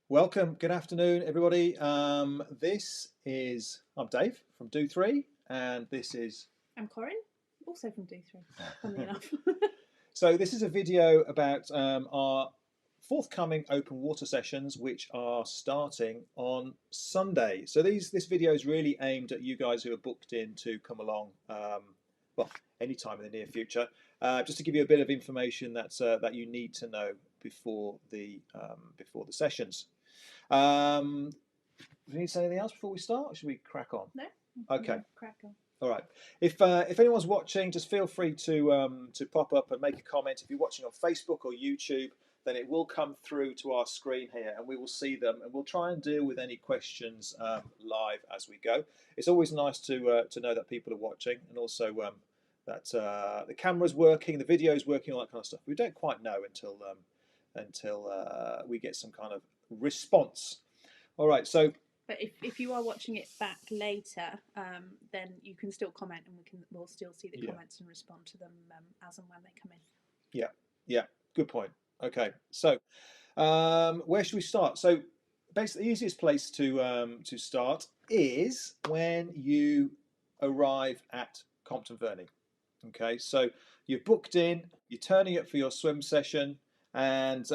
Welcome, good afternoon, everybody. I'm Dave from Do 3, and this is. I'm Corinne, also from D3, funnily enough. So, this is a video about our forthcoming open water sessions, which are starting on Sunday. So, this video is really aimed at you guys who are booked in to come along, well, anytime in the near future, just to give you a bit of information that you need to know before the sessions. Do we need to say anything else before we start, or should we crack on? No? Okay. Crack on. All right. If anyone's watching, just feel free to pop up and make a comment. If you're watching on Facebook or YouTube, then it will come through to our screen here, and we will see them, and we'll try and deal with any questions live as we go. It's always nice to know that people are watching, and also that the camera's working, the video's working, all that kind of stuff. We don't quite know until we get some kind of response. All right, so. But if you are watching it back later, then you can still comment, and we'll still see the comments and respond to them as and when they come in. Yeah, good point. Okay, so where should we start? So basically, the easiest place to start is when you arrive at Compton Verney. Okay, so you're booked in, you're turning up for your swim session, and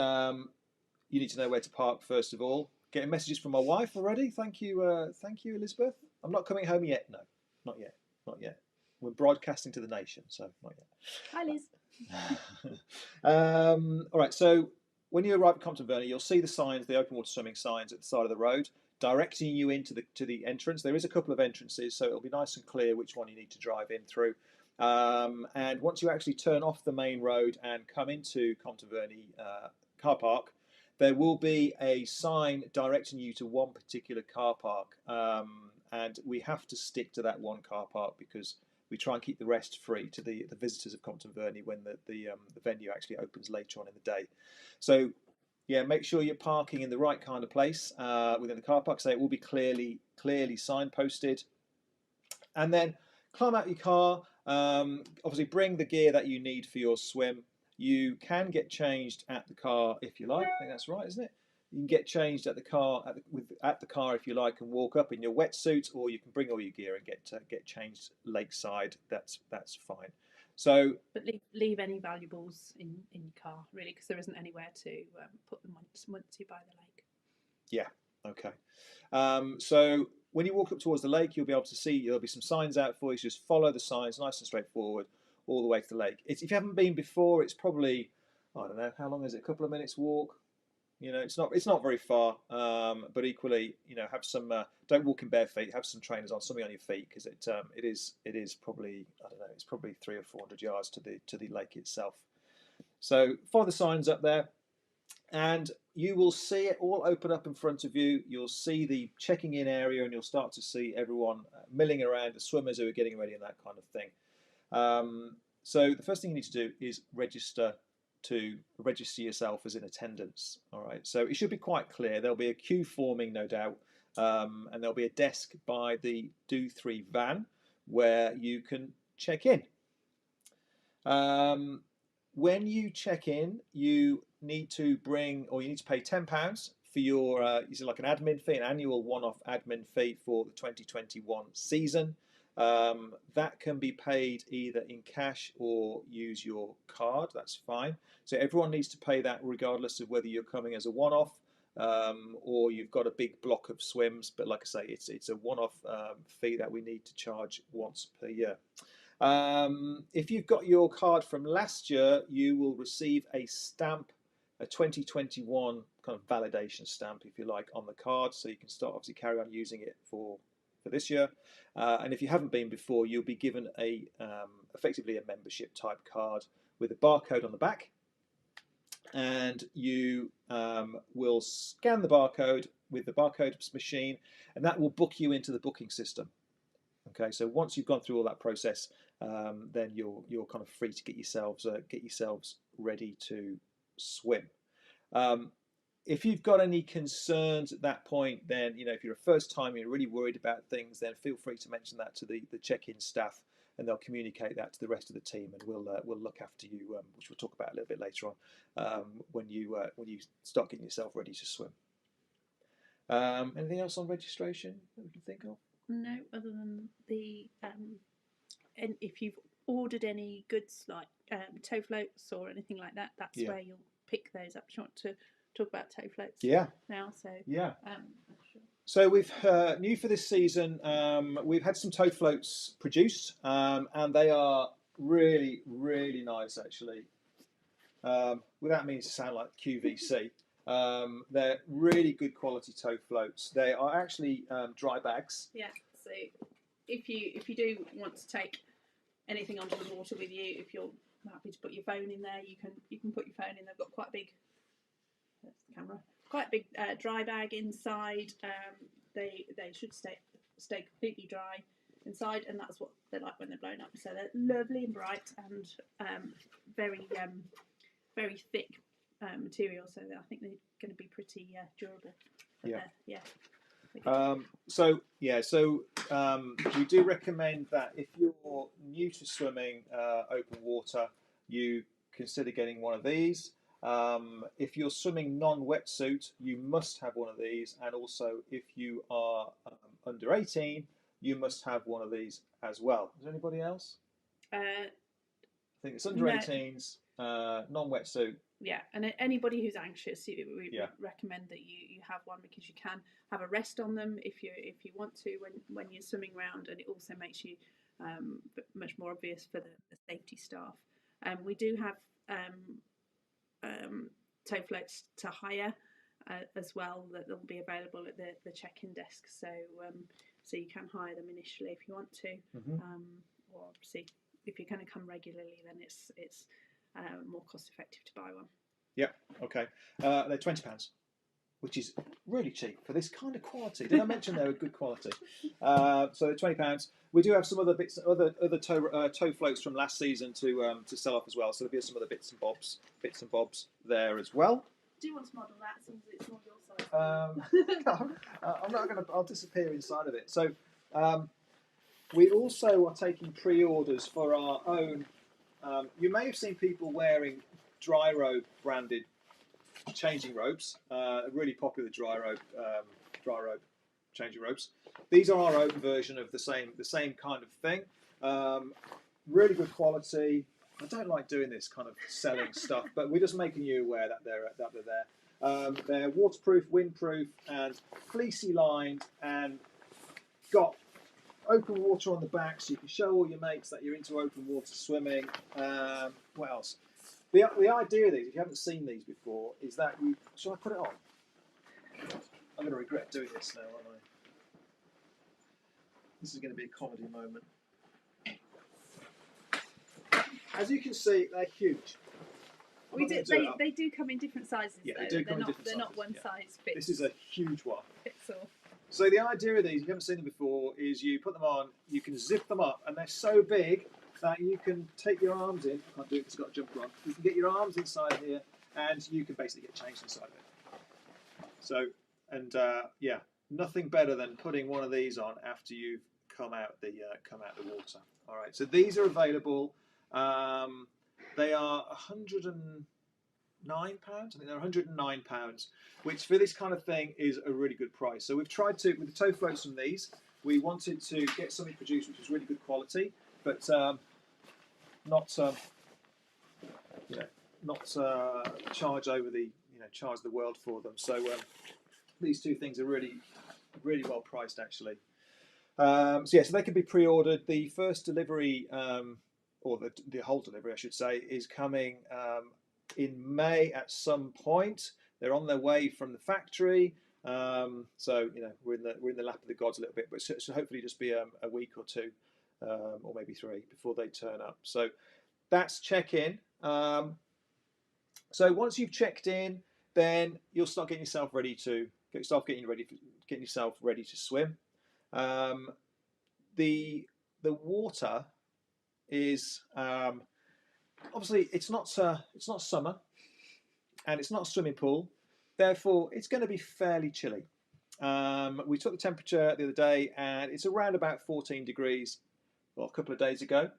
you need to know where to park first of all. Getting messages from my wife already. Thank you, Elizabeth. I'm not coming home yet. No, not yet. We're broadcasting to the nation, so not yet. Hi, Liz. All right. So when you arrive at Compton Verney, you'll see the signs, the open water swimming signs at the side of the road, directing you into the entrance. There is a couple of entrances, so it'll be nice and clear which one you need to drive in through. And once you actually turn off the main road and come into Compton Verney car park, there will be a sign directing you to one particular car park, and we have to stick to that one car park because we try and keep the rest free to the visitors of Compton Verney when the venue actually opens later on in the day. So yeah, make sure you're parking in the right kind of place within the car park, so it will be clearly signposted. And then climb out your car. Obviously, bring the gear that you need for your swim. You can get changed at the car if you like. I think that's right, isn't it? You can get changed at the car if you like, and walk up in your wetsuit, or you can bring all your gear and get changed lakeside. That's fine. So, but leave any valuables in your car, really, because there isn't anywhere to put them once you're by the lake. Yeah. Okay. So when you walk up towards the lake, you'll be able to see there'll be some signs out for you. So just follow the signs, nice and straightforward, all the way to the lake. If you haven't been before, it's probably, I don't know, how long is it? A couple of minutes walk. It's not very far, but equally, have some. Don't walk in bare feet. Have some trainers on, something on your feet, because it is probably, I don't know, it's probably 300 or 400 yards to the lake itself. So follow the signs up there, and you will see it all open up in front of you. You'll see the checking in area, and you'll start to see everyone milling around, the swimmers who are getting ready and that kind of thing. So the first thing you need to do is register yourself as in attendance. All right, so it should be quite clear. There'll be a queue forming, no doubt, and there'll be a desk by the Do 3 van where you can check in. When you check in, you need to pay £10 for your like an admin fee, an annual one-off admin fee for the 2021 season. That can be paid either in cash or use your card. That's fine. So everyone needs to pay that regardless of whether you're coming as a one-off or you've got a big block of swims. But like I say, it's a one-off fee that we need to charge once per year. If you've got your card from last year, you will receive a stamp, a 2021 kind of validation stamp, if you like, on the card, so you can start obviously carry on using it for this year. And if you haven't been before, you'll be given effectively a membership type card with a barcode on the back, and you will scan the barcode with the barcode machine, and that will book you into the booking system. Okay, so once you've gone through all that process, then you're kind of free to get yourselves ready to swim. If you've got any concerns at that point, then if you're a first time, you're really worried about things, then feel free to mention that to the check-in staff, and they'll communicate that to the rest of the team, and we'll look after you, which we'll talk about a little bit later on when you start getting yourself ready to swim. Anything else on registration that we can think of? No, other than the and if you've ordered any goods like toe floats or anything like that, that's where you'll pick those up. Do you want to talk about toe floats? Yeah. Now, so yeah. Sure. So we've new for this season. We've had some toe floats produced, and they are really, really nice actually. Without meaning to sound like QVC, they're really good quality toe floats. They are actually dry bags. Yeah. So if you do want to take anything onto the water with you, if you're happy to put your phone in there, you can put your phone in. They've got quite a big. That's the camera. Quite a big dry bag inside. They should stay completely dry inside, and that's what they're like when they're blown up. So they're lovely and bright and very very thick material. So I think they're going to be pretty durable. So we do recommend that if you're new to swimming open water, you consider getting one of these. If you're swimming non-wetsuit, you must have one of these, and also if you are under 18, you must have one of these as well. Is there anybody else? I think it's under 18s, non-wetsuit. Yeah, and anybody who's anxious, we recommend that you have one, because you can have a rest on them if you want to when you're swimming around, and it also makes you much more obvious for the safety staff. We do have toe floats to hire as well, that will be available at the check-in desk. So you can hire them initially if you want to, or obviously if you're going to come regularly, then it's more cost effective to buy one. Yeah. Okay. They're £20, which is really cheap for this kind of quality. Did I mention they were good quality? So they're £20. We do have some other bits, other toe floats from last season to sell off as well. So there'll be some other bits and bobs there as well. Do you want to model that since it's not your size? I'm not going to. I'll disappear inside of it. So we also are taking pre-orders for our own. You may have seen people wearing Dry Robe branded changing robes. Really popular dry robe changing robes. These are our own version of the same kind of thing. Really good quality. I don't like doing this kind of selling stuff, but we're just making you aware that they're there. They're waterproof, windproof, and fleecy lined, and got open water on the back, so you can show all your mates that you're into open water swimming. What else? The idea of these, if you haven't seen these before, is that you. Shall I put it on? I'm going to regret doing this now, aren't I? This is going to be a comedy moment. As you can see, they're huge. They do come in different sizes. Yeah, though. they do come in different sizes. They're not one size fits. This is a huge one. Fits all. So the idea of these, if you haven't seen them before, is you put them on, you can zip them up, and they're so big that you can take your arms in. I can't do it because it's got a jumper on. You can get your arms inside here, and you can basically get changed inside of it. So, and nothing better than putting one of these on after you've come out the water. All right. So these are available. They are £109. I think they're £109, which for this kind of thing is a really good price. So we've tried to, with the toe floats from these, we wanted to get something produced which was really good quality, but not charge over the charge the world for them. So these two things are really well priced actually. So they can be pre-ordered. The first delivery, or the whole delivery, I should say, is coming in May at some point. They're on their way from the factory, so we're in the lap of the gods a little bit, but so hopefully just be a week or two, or maybe 3 before they turn up. So that's check-in. So once you've checked in, then you'll start getting yourself ready to swim. The water is obviously it's not summer, and it's not a swimming pool, therefore it's going to be fairly chilly. We took the temperature the other day, and it's around about 14 degrees. Well, a couple of days ago.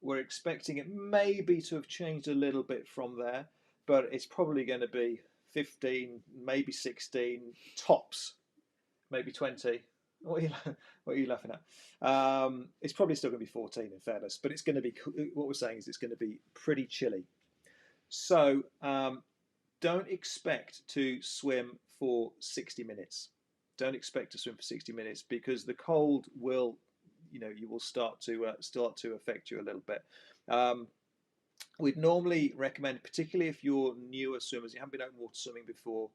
We're expecting it maybe to have changed a little bit from there, but it's probably going to be 15, maybe 16 tops maybe 20. What are you, what are you laughing at? It's probably still going to be 14 in fairness, but it's going to be, what we're saying is it's going to be pretty chilly. So don't expect to swim for 60 minutes. Don't expect to swim for 60 minutes because the cold will, you will start to affect you a little bit. We'd normally recommend, particularly if you're newer swimmers, you haven't been open water swimming before,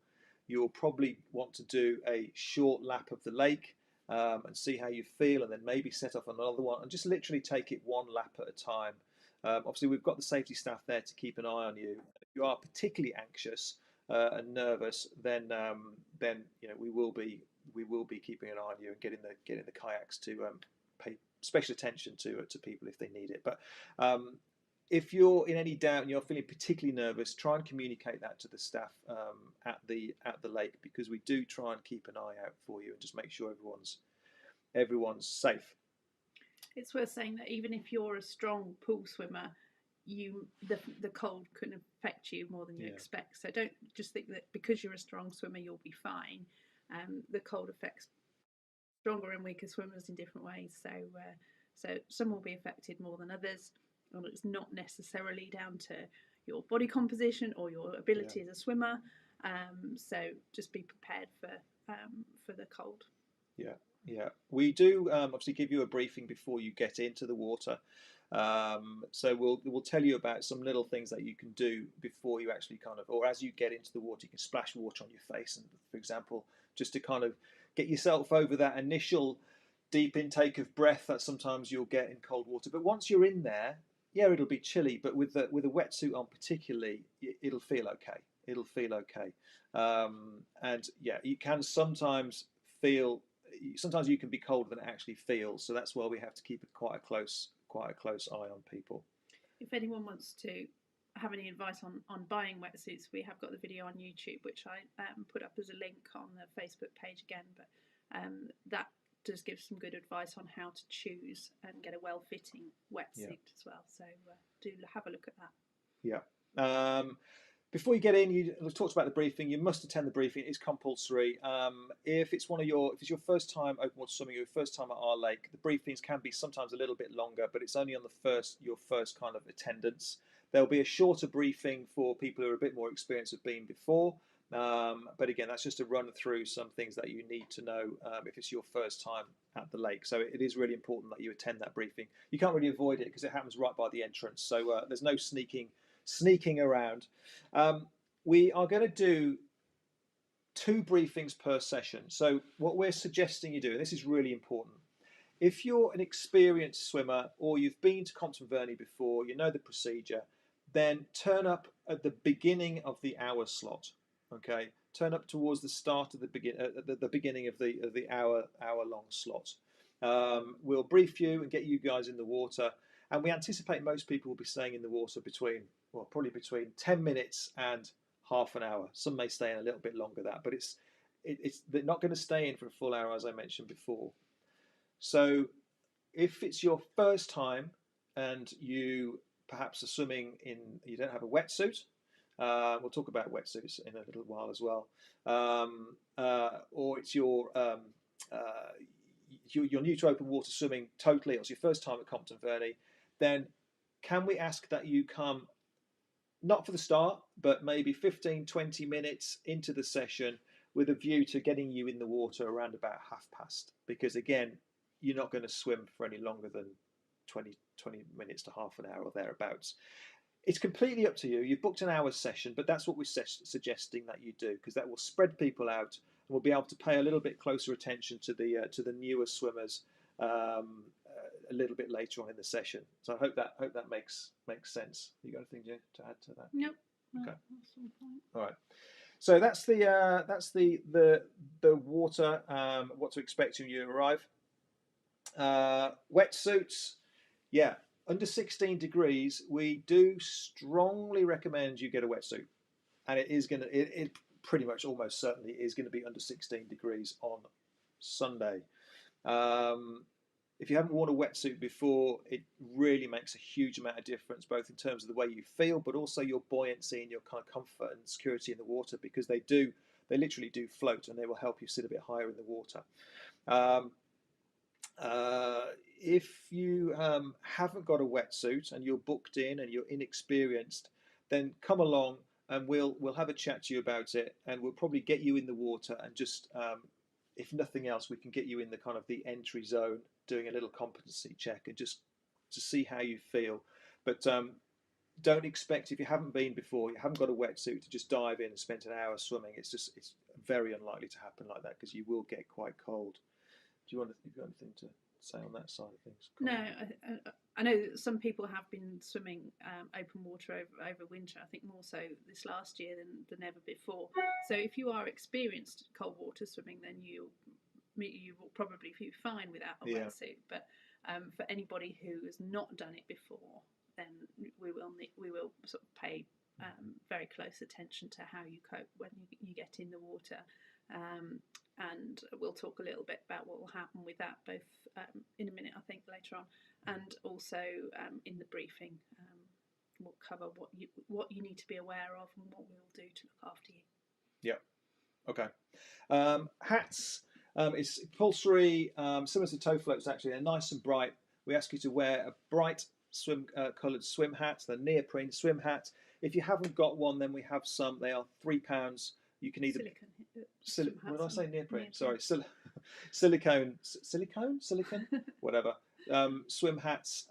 you'll probably want to do a short lap of the lake and see how you feel, and then maybe set off another one and just literally take it one lap at a time. Obviously, we've got the safety staff there to keep an eye on you. If you are particularly anxious and nervous, then we will be keeping an eye on you and getting the kayaks to pay special attention to people if they need it. But if you're in any doubt and you're feeling particularly nervous, try and communicate that to the staff at the lake, because we do try and keep an eye out for you and just make sure everyone's safe. It's worth saying that even if you're a strong pool swimmer, the cold can affect you more than you expect. So don't just think that because you're a strong swimmer you'll be fine. The cold affects stronger and weaker swimmers in different ways. So some will be affected more than others. And it's not necessarily down to your body composition or your ability as a swimmer. So just be prepared for the cold. Yeah. We do obviously give you a briefing before you get into the water. So we'll tell you about some little things that you can do before you actually or as you get into the water. You can splash water on your face, and for example, just to kind of get yourself over that initial deep intake of breath that sometimes you'll get in cold water. But once you're in there, it'll be chilly, but with a wetsuit on particularly, it'll feel okay. And you can sometimes sometimes you can be colder than it actually feels. So that's why we have to keep quite a close eye on people. If anyone wants to have any advice on buying wetsuits, we have got the video on YouTube, which I put up as a link on the Facebook page again. But that does give some good advice on how to choose and get a well-fitting wetsuit as well. So do have a look at that. Yeah. Before you get in, we've talked about the briefing. You must attend the briefing. It's compulsory. If it's your first time open water swimming, your first time at our lake, the briefings can be sometimes a little bit longer, but it's only on your first kind of attendance. There'll be a shorter briefing for people who are a bit more experienced have been before. But again, that's just to run through some things that you need to know if it's your first time at the lake. So it is really important that you attend that briefing. You can't really avoid it because it happens right by the entrance. So there's no sneaking around. We are going to do 2 briefings per session. So what we're suggesting you do, and this is really important, if you're an experienced swimmer or you've been to Compton Verney before, you know the procedure, then turn up at the beginning of the hour slot. Okay, turn up towards the start of the beginning of the hour long slot. We'll brief you and get you guys in the water, and we anticipate most people will be staying in the water probably between 10 minutes and half an hour. Some may stay in a little bit longer than that, but they're not going to stay in for a full hour, as I mentioned before. So if it's your first time and you perhaps are swimming you don't have a wetsuit, we'll talk about wetsuits in a little while as well, or it's you're new to open water swimming totally, or it's your first time at Compton Verney, then can we ask that you come not for the start, but maybe 15-20 minutes into the session with a view to getting you in the water around about past, because again, you're not going to swim for any longer than 20 minutes to half an hour or thereabouts. It's completely up to you. You've booked an hour's session, but that's what we're suggesting that you do, because that will spread people out, and we'll be able to pay a little bit closer attention to the newer swimmers a little bit later on in the session. So I hope that makes sense. You got anything to add to that? Nope. Okay. All right. So that's the water. What to expect when you arrive. Wetsuits. Yeah. Under 16 degrees, we do strongly recommend you get a wetsuit, and it pretty much almost certainly is going to be under 16 degrees on Sunday. If you haven't worn a wetsuit before, it really makes a huge amount of difference, both in terms of the way you feel, but also your buoyancy and your kind of comfort and security in the water, because they do they literally do float, and they will help you sit a bit higher in the water. Um, if you haven't got a wetsuit and you're booked in and you're inexperienced, then come along and we'll have a chat to you about it, and we'll probably get you in the water and just if nothing else, we can get you in the kind of the entry zone, doing a little competency check and just to see how you feel. But don't expect, if you haven't been before, you haven't got a wetsuit, to just dive in and spend an hour swimming. It's very unlikely to happen like that, because you will get quite cold. Do you want to, have you got anything to say on that side of things? No, I know that some people have been swimming open water over winter. I think more so this last year than ever before. So if you are experienced cold water swimming, then you will probably be fine without a wetsuit. But for anybody who has not done it before, then we will sort of pay very close attention to how you cope when you get in the water. And we'll talk a little bit about what will happen with that, both in a minute, I think, later on, and also in the briefing. We'll cover what you need to be aware of and what we'll do to look after you. Yeah. Okay. Hats. It's compulsory, similar to toe floats actually. They're nice and bright. We ask you to wear a bright coloured swim hat, the neoprene swim hat. If you haven't got one, then we have some. They are £3. You can either what did I say? Neoprene. Sorry, silicone, whatever. Swim hats.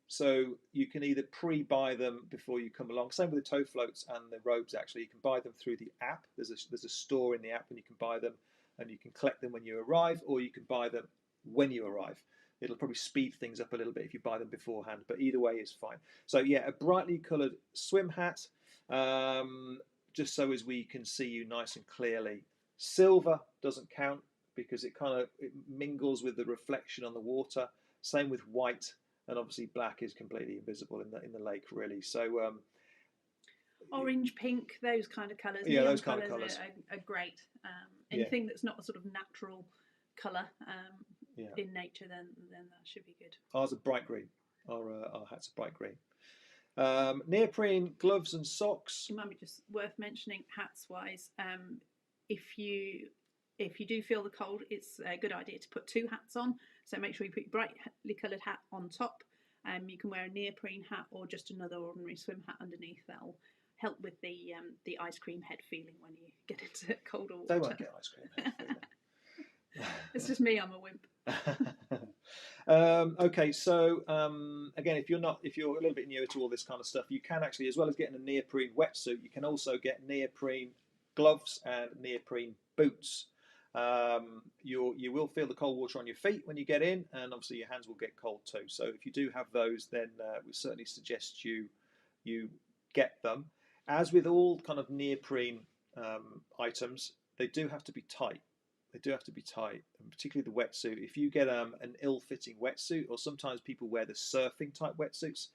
So you can either pre-buy them before you come along. Same with the toe floats and the robes. Actually, you can buy them through the app. There's a store in the app, and you can buy them, and you can collect them when you arrive, or you can buy them when you arrive. It'll probably speed things up a little bit if you buy them beforehand, but either way is fine. So yeah, a brightly coloured swim hat. Just so as we can see you nice and clearly. Silver doesn't count because it mingles with the reflection on the water. Same with white, and obviously black is completely invisible in the lake, really. So orange, pink, those kind of colours. Yeah, those kind of colours are great. Anything that's not a sort of natural colour in nature, then that should be good. Ours are bright green. Our hats are bright green. Neoprene gloves and socks. It might be just worth mentioning hats wise. If you do feel the cold, it's a good idea to put two hats on. So make sure you put your brightly coloured hat on top. You can wear a neoprene hat or just another ordinary swim hat underneath. That'll help with the ice cream head feeling when you get into colder water. They won't get ice cream head feeling. It's just me, I'm a wimp. Okay, so again, if you're a little bit newer to all this kind of stuff, you can actually, as well as getting a neoprene wetsuit, you can also get neoprene gloves and neoprene boots. You will feel the cold water on your feet when you get in, and obviously your hands will get cold too. So if you do have those, then we certainly suggest you get them. As with all kind of neoprene items, they do have to be tight. They do have to be tight, and particularly the wetsuit. If you get an ill-fitting wetsuit, or sometimes people wear the surfing type wetsuits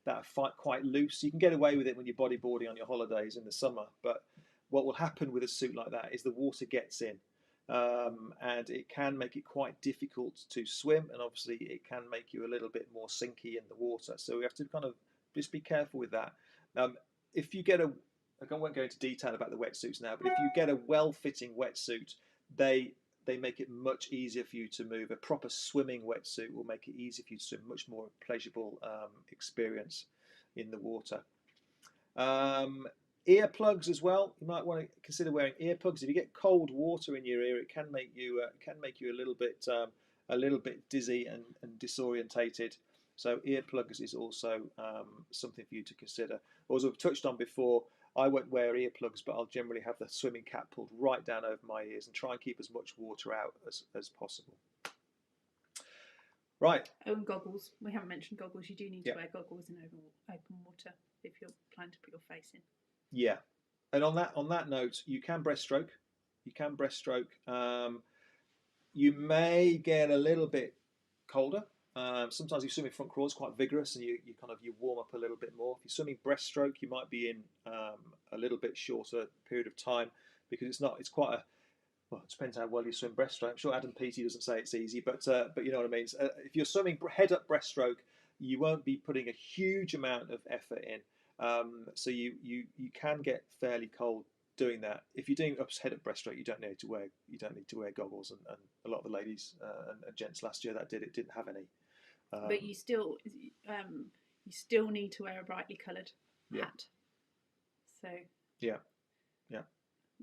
that are quite loose, you can get away with it when you're bodyboarding on your holidays in the summer. But what will happen with a suit like that is the water gets in, and it can make it quite difficult to swim, and obviously it can make you a little bit more sinky in the water. So we have to kind of just be careful with that. If you get I won't go into detail about the wetsuits now, but if you get a well-fitting wetsuit, they make it much easier for you to move. A proper swimming wetsuit will make it easier for you to swim, much more pleasurable experience in the water. Earplugs as well. You might want to consider wearing earplugs. If you get cold water in your ear, it can make you a little bit dizzy and disorientated. So earplugs is also something for you to consider. Or as we've touched on before, I won't wear earplugs, but I'll generally have the swimming cap pulled right down over my ears and try and keep as much water out as possible. Right. And goggles. We haven't mentioned goggles. You do need to wear goggles in open water if you're planning to put your face in. Yeah. And on that note, you can breaststroke. You may get a little bit colder. Sometimes you swim in front crawl, it's quite vigorous, and you warm up a little bit more. If you're swimming breaststroke, you might be in a little bit shorter period of time, because it's quite a, well, it depends how well you swim breaststroke. I'm sure Adam Peaty doesn't say it's easy, but you know what I mean. If you're swimming head up breaststroke, you won't be putting a huge amount of effort in, so you can get fairly cold doing that. If you're doing head-up breaststroke, you don't need to wear goggles, and a lot of the ladies and gents last year that did it didn't have any. But you still need to wear a brightly coloured hat. So yeah.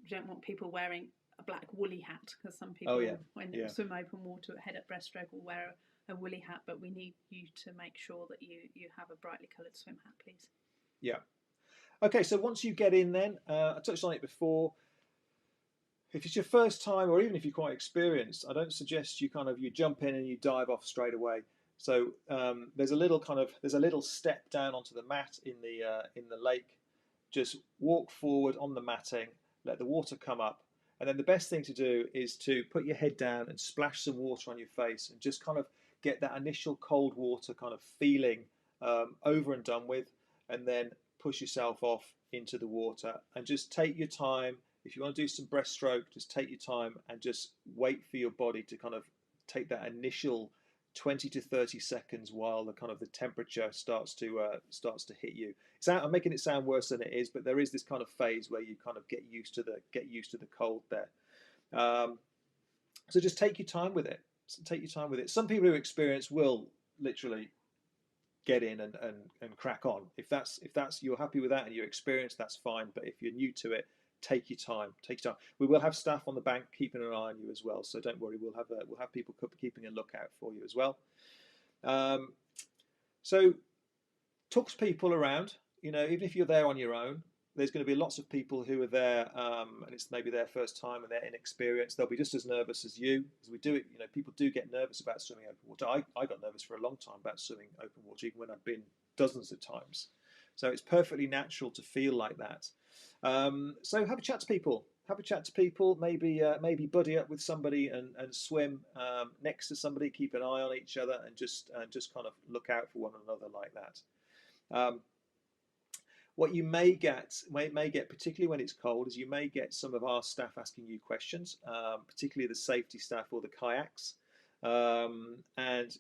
We don't want people wearing a black woolly hat, because some people when they swim open water head up breaststroke will wear a woolly hat, but we need you to make sure that you have a brightly coloured swim hat, please. Yeah. Okay, so once you get in then, I touched on it before, if it's your first time, or even if you're quite experienced, I don't suggest you jump in and you dive off straight away. So there's a little step down onto the mat in the lake. Just walk forward on the matting, let the water come up, and then the best thing to do is to put your head down and splash some water on your face, and just kind of get that initial cold water kind of feeling over and done with, and then push yourself off into the water, and just take your time. If you want to do some breaststroke, just take your time and just wait for your body to kind of take that initial 20 to 30 seconds while the temperature starts to hit you. I'm making it sound worse than it is, but there is this kind of phase where you kind of get used to the cold there. So just take your time with it. Some people who experience will literally get in and crack on. If that's you're happy with that and you're experienced, that's fine. But if you're new to it, take your time. We will have staff on the bank keeping an eye on you as well, so don't worry. We'll have people keeping a lookout for you as well. So talk to people around. Even if you're there on your own, there's going to be lots of people who are there, and it's maybe their first time and they're inexperienced. They'll be just as nervous as you. As we do it, people do get nervous about swimming open water. I got nervous for a long time about swimming open water, even when I've been dozens of times. So it's perfectly natural to feel like that. So have a chat to people. Maybe buddy up with somebody and swim next to somebody. Keep an eye on each other and just kind of look out for one another like that. What you may get, particularly when it's cold, is you may get some of our staff asking you questions, particularly the safety staff or the kayaks. And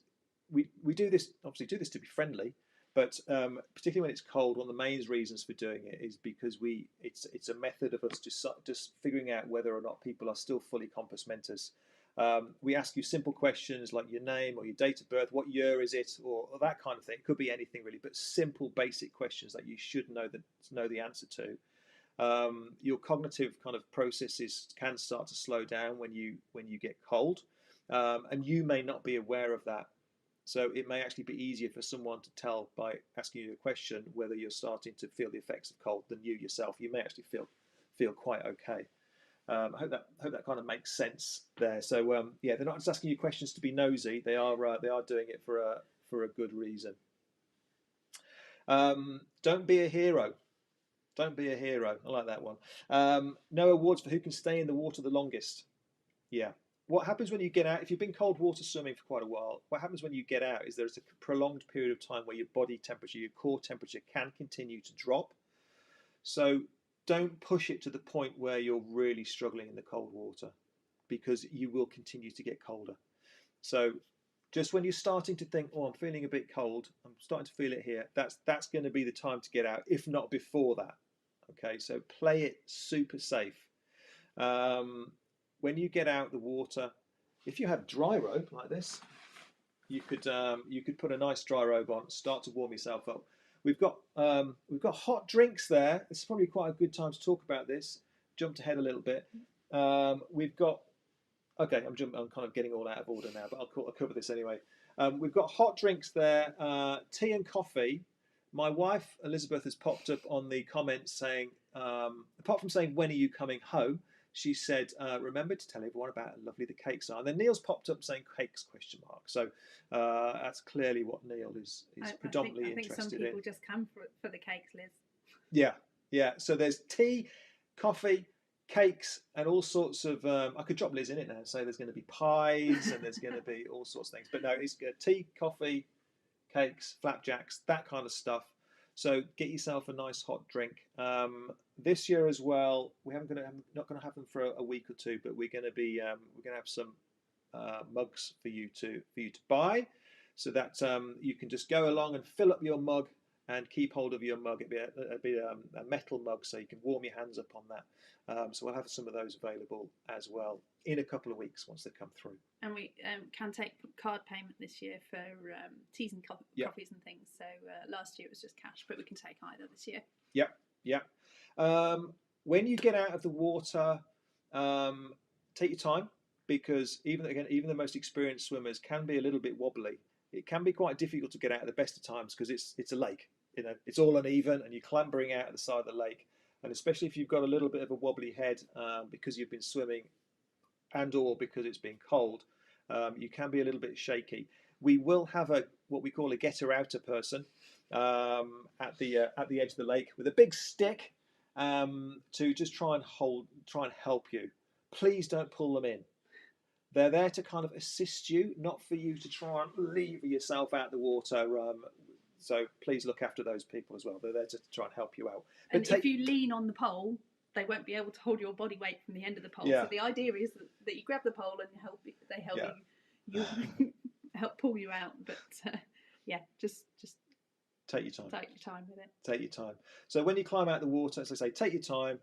we do this to be friendly. But particularly when it's cold, one of the main reasons for doing it is because it's a method of us just figuring out whether or not people are still fully compos mentis. We ask you simple questions like your name or your date of birth, what year is it, or that kind of thing. It could be anything really, but simple, basic questions that you should know the answer to. Your cognitive kind of processes can start to slow down when you get cold, and you may not be aware of that. So it may actually be easier for someone to tell by asking you a question whether you're starting to feel the effects of cold than you yourself. You may actually feel quite okay. I hope that kind of makes sense there. So they're not just asking you questions to be nosy. They are doing it for a good reason. Don't be a hero. Don't be a hero. I like that one. No awards for who can stay in the water the longest. Yeah. What happens when you get out, if you've been cold water swimming for quite a while, what happens when you get out is there's a prolonged period of time where your body temperature, your core temperature can continue to drop. So don't push it to the point where you're really struggling in the cold water, because you will continue to get colder. So just when you're starting to think, oh, I'm feeling a bit cold, I'm starting to feel it here, that's going to be the time to get out, if not before that. Okay, so play it super safe. When you get out the water, if you have dry robe like this, you could put a nice dry robe on, start to warm yourself up. We've got hot drinks there. It's probably quite a good time to talk about this. Jumped ahead a little bit. We've got I'm kind of getting all out of order now, but I'll cover this anyway. We've got hot drinks there, tea and coffee. My wife Elizabeth has popped up on the comments saying, apart from saying when are you coming home, she said, remember to tell everyone about how lovely the cakes are. And then Neil's popped up saying cakes ? So that's clearly what Neil is predominantly interested in. I think some people just come for the cakes, Liz. Yeah. So there's tea, coffee, cakes, and all sorts of... I could drop Liz in it now and say there's going to be pies and there's going to be all sorts of things. But no, it's tea, coffee, cakes, flapjacks, that kind of stuff. So get yourself a nice hot drink. This year as well, not going to have them for a week or two, but we're going to have some mugs for you to buy, so that you can just go along and fill up your mug and keep hold of your mug. It'd be a metal mug, so you can warm your hands up on that. So we'll have some of those available as well in a couple of weeks once they come through. And we can take card payment this year for teas and coffees and things. So last year it was just cash, but we can take either this year. Yep. When you get out of the water, take your time, because even the most experienced swimmers can be a little bit wobbly. It can be quite difficult to get out at the best of times because it's a lake. It's all uneven, and you're clambering out at the side of the lake. And especially if you've got a little bit of a wobbly head because you've been swimming and or because it's been cold, you can be a little bit shaky. We will have what we call a getter-outer person at the edge of the lake with a big stick to just try and help you. Please don't pull them in. They're there to kind of assist you, not for you to try and lever yourself out the water. So please look after those people as well. They're there to try and help you out. And if you lean on the pole, they won't be able to hold your body weight from the end of the pole. Yeah. So the idea is that you grab the pole and they help you help pull you out. But just take your time. Take your time with it. Take your time. So when you climb out the water, as I say, take your time.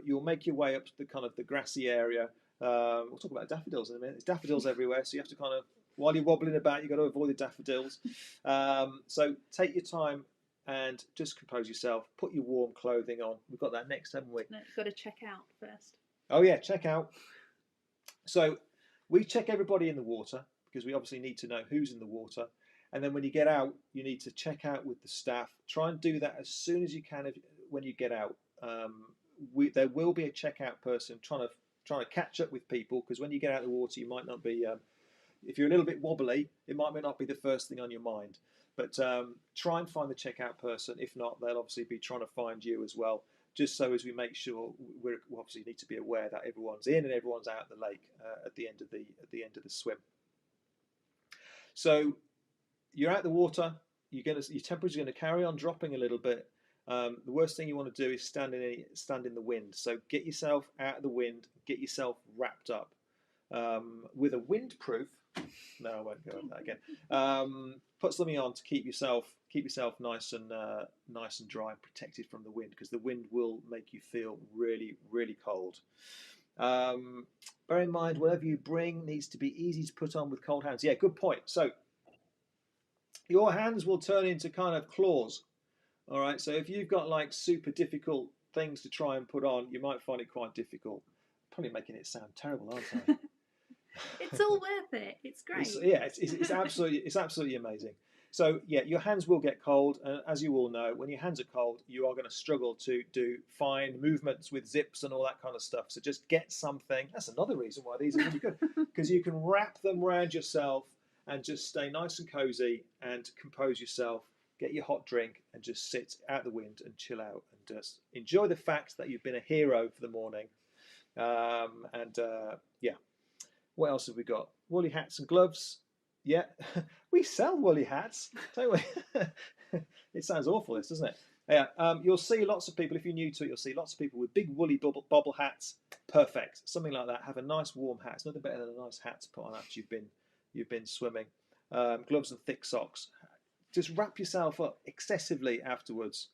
You'll make your way up to the grassy area. We'll talk about daffodils in a minute. There's daffodils everywhere, so you have to kind of, while you're wobbling about, you've got to avoid the daffodils. So take your time and just compose yourself. Put your warm clothing on. We've got that next, haven't we? No, you've got to check out first. Oh yeah, check out. So we check everybody in the water because we obviously need to know who's in the water. And then when you get out, you need to check out with the staff. Try and do that as soon as you can when you get out. There will be a checkout person trying to catch up with people, because when you get out of the water, you might not be, if you're a little bit wobbly, it might not be the first thing on your mind. But try and find the checkout person. If not, they'll obviously be trying to find you as well, just so as we make sure we obviously need to be aware that everyone's in and everyone's out of the lake at the end of the swim. So you're out the water. Your temperature's going to carry on dropping a little bit. The worst thing you want to do is stand in the wind. So get yourself out of the wind, get yourself wrapped up with a windproof. No, I won't go over that again. Put something on to keep yourself nice and dry and protected from the wind, because the wind will make you feel really, really cold. Bear in mind, whatever you bring needs to be easy to put on with cold hands. Yeah, good point. So your hands will turn into kind of claws. All right, so if you've got like super difficult things to try and put on, you might find it quite difficult. Probably making it sound terrible, aren't I? It's all worth it. It's great. It's absolutely amazing. So yeah, your hands will get cold, and as you all know, when your hands are cold, you are going to struggle to do fine movements with zips and all that kind of stuff. So just get something. That's another reason why these are really good, because you can wrap them around yourself and just stay nice and cozy and compose yourself. Get your hot drink and just sit out the wind and chill out and just enjoy the fact that you've been a hero for the morning. What else have we got? Woolly hats and gloves. Yeah, we sell woolly hats, don't we? It sounds awful, this, doesn't it? Yeah, you'll see lots of people, if you're new to it, you'll see lots of people with big woolly bobble hats. Perfect. Something like that. Have a nice warm hat. It's nothing better than a nice hat to put on after you've been swimming. Gloves and thick socks. Just wrap yourself up excessively afterwards.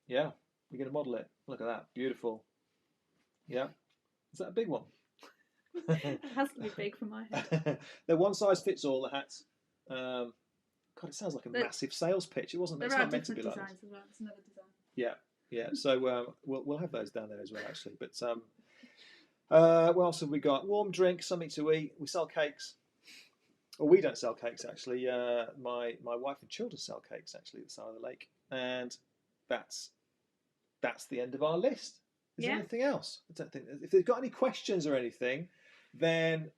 Yeah, you're going to model it. Look at that. Beautiful. Yeah. Is that a big one? It has to be big for my head. They're one size fits all, the hats. God, it sounds like a massive sales pitch. It's not meant to be like designs as well. It's another design. Yeah. So we'll have those down there as well, actually. But what else have we got? Warm drink, something to eat. We sell cakes. Well, we don't sell cakes, actually. My wife and children sell cakes, actually, at the side of the lake. And that's the end of our list. Is there anything else? I don't think. If they've got any questions or anything, then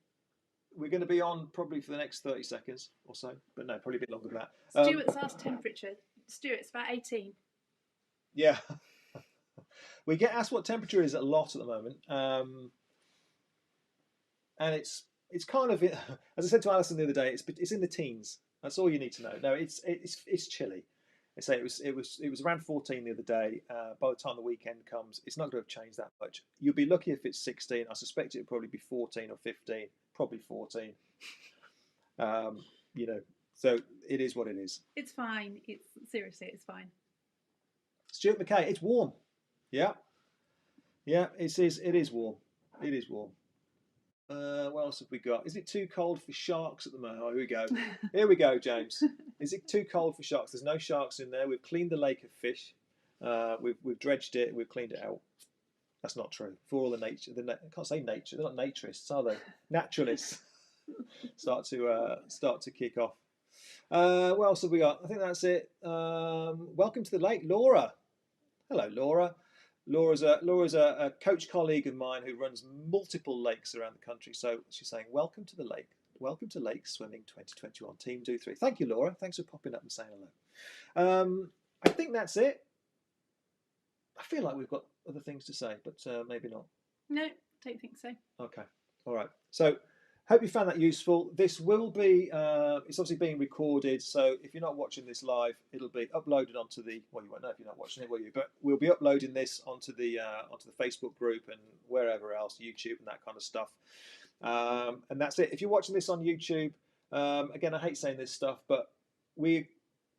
we're going to be on probably for the next 30 seconds or so. But no, probably a bit longer than that. Stuart's asked temperature. Stuart, it's about 18. Yeah. We get asked what temperature is a lot at the moment. And it's kind of, as I said to Alison the other day, it's in the teens. That's all you need to know. No, it's chilly. I say it was around 14 the other day. By the time the weekend comes, it's not going to have changed that much. You'll be lucky if it's 16. I suspect it would probably be 14 or 15. Probably 14. So it is what it is. It's fine. Seriously, it's fine. Stuart McKay, it's warm. Yeah. Yeah, it is. It is warm. It is warm. What else have we got? Is it too cold for sharks at the moment? Oh, here we go. Here we go, James. Is it too cold for sharks? There's no sharks in there. We've cleaned the lake of fish. We've dredged it. We've cleaned it out. That's not true. For all the nature, I can't say nature. They're not naturists, are they? Naturalists start to kick off. What else have we got? I think that's it. Welcome to the lake, Laura. Hello, Laura. Laura's a coach colleague of mine who runs multiple lakes around the country. So she's saying, welcome to the lake. Welcome to Lake Swimming 2021, Team Do 3. Thank you, Laura. Thanks for popping up and saying hello. I think that's it. I feel like we've got other things to say, but maybe not. No, don't think so. Okay. All right. So hope you found that useful. This will be, it's obviously being recorded. So if you're not watching this live, it'll be uploaded onto the, well, you won't know if you're not watching it, will you? But we'll be uploading this onto the Facebook group and wherever else, YouTube and that kind of stuff. And that's it. If you're watching this on YouTube, again, I hate saying this stuff, but we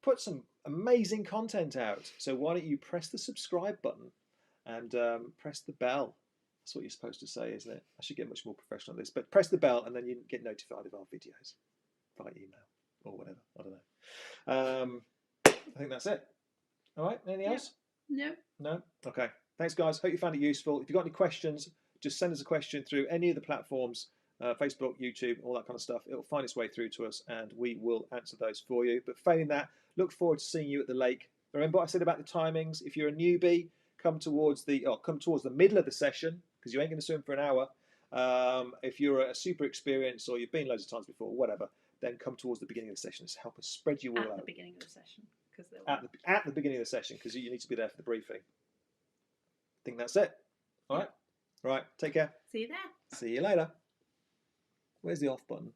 put some amazing content out. So why don't you press the subscribe button and press the bell. That's what you're supposed to say, isn't it? I should get much more professional at this. But press the bell and then you get notified of our videos by email or whatever. I don't know. I think that's it. All right. Anything else? No. No? Okay. Thanks, guys. Hope you found it useful. If you've got any questions, just send us a question through any of the platforms, Facebook, YouTube, all that kind of stuff. It'll find its way through to us and we will answer those for you. But failing that, look forward to seeing you at the lake. Remember what I said about the timings? If you're a newbie, come towards the middle of the session, because you ain't going to swim for an hour. If you're a super experienced or you've been loads of times before, whatever, then come towards the beginning of the session to help us spread you all out. At the beginning of the session. At the beginning of the session, because you need to be there for the briefing. I think that's it. All right. Right. Take care. See you there. See you later. Where's the off button?